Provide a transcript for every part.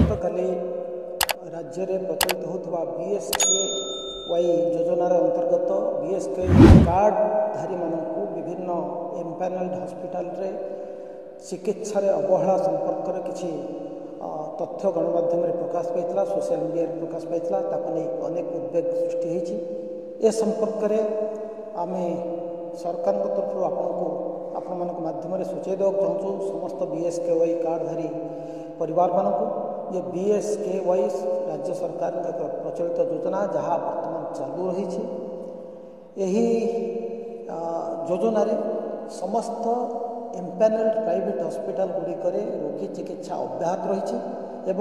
गतकाली राज्य में प्रचलित होता बीएसकेवाई योजनार अंतर्गत बीएसकेवाई कार्डधारी मानक विभिन्न एम्पानल्ड हॉस्पिटल रे चिकित्सा अवहेला संपर्क किसी तथ्य गणमाध्यम प्रकाश पाई सोशल मीडिया प्रकाश पाई अनेक उद्वेग सृष्टि होती संपर्क में आम सरकार तरफ आपण माध्यम सूचई देवा चाहूँ समस्त बीएसकेवाई कार्डधारी परिवार मानक ये बीएसकेवाई राज्य सरकार प्रचलित योजना जहाँ वर्तमान चालू रही योजन समस्त एम्पानल्ड प्राइवेट हॉस्पिटल गुड़िक रोगी चिकित्सा अब्याहत रही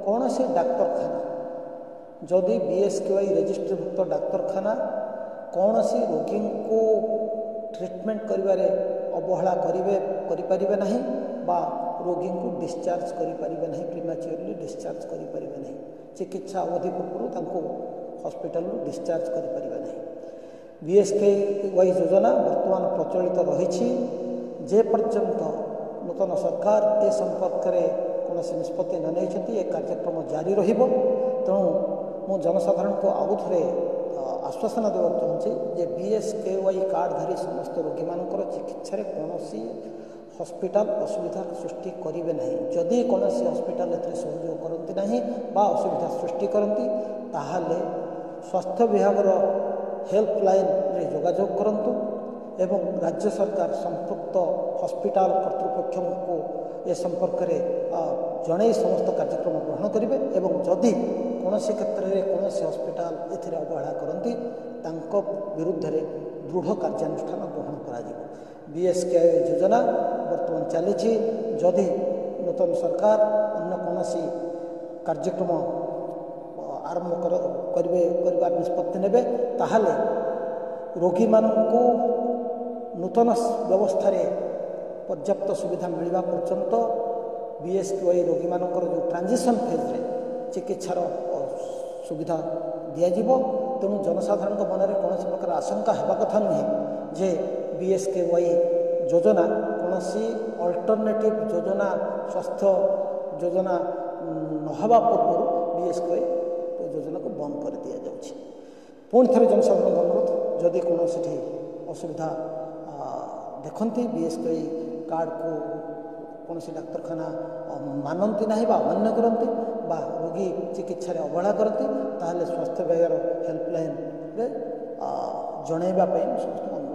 कौन से डाक्तरखाना जदि बीएसकेवाई रजिस्ट्रीभुक्त डाक्तरखाना कौन सी रोगी को ट्रीटमेंट करिबारे अवहेला करें नहीं बा रोगी को डिस्चार्ज करें नहीं प्रीमैच्योरली डिस्चार्ज करें नहीं चिकित्सा अवधि पूर्व हॉस्पिटल डिस्चार्ज करें नहीं बीएसकेवाई योजना वर्तमान प्रचलित रही जे पर्यंत नूतन सरकार ए संपर्क में कौन निष्पत्ति न नहीं कार्यक्रम जारी तेणु मु जनसाधारण को आउ थे आश्वासन देवा चाहूँगी जे बीएसकेवाई कार्डधारी समस्त रोगी मान चिकित्सा कौन हॉस्पिटल असुविधा सृष्टि करेंगे नहीं जदि कौन हॉस्पिटल सहयोग करती नहीं बा असुविधा सृष्टि करती ताहले स्वास्थ्य विभाग हेल्पलाइन रे जोगाजोग करंतु एवं राज्य सरकार संपृक्त हॉस्पिटल कर्तृपक्ष को ए संपर्क में जड़े समस्त कार्यक्रम ग्रहण करेंगे एवं जदि कौन क्षेत्र में कौन हॉस्पिटल ए अवहेला करती विरुद्ध में दृढ़ कार्यानुष्ठान ग्रहण कर बीएसकेवाई योजना वर्तमान चली जदि नूतन सरकार अन्य कौन कार्यक्रम आरंभ कर निष्पत्ति ने ताहले रोगी मानू नूतन व्यवस्था पर्याप्त सुविधा मिलवा पर्यंत बीएसकेवाई रोगी मानकर जो ट्रांजिशन फेज रे चिकित्सार सुविधा दिज्व तेणु जनसाधारण मन में कौन प्रकार आशंका होगा कथा नुहे जे बीएसकेवाई योजना कौन अल्टरनेटिव योजना स्वास्थ्य योजना नहवा पूर्व बीएसकेवाई योजना को बंद कर दि जाऊँगी पुणी थे जनसाधारण अनुरोध जदि कौन असुविधा देखती बीएसकेवाई कार्ड को कौन डाक्तरखाना मानती ना अमान्य करती रोगी चिकित्सा अवहेला करती ताहले स्वास्थ्य विभाग हेल्पलाइन रे जनइबा समस्त अनुरोध।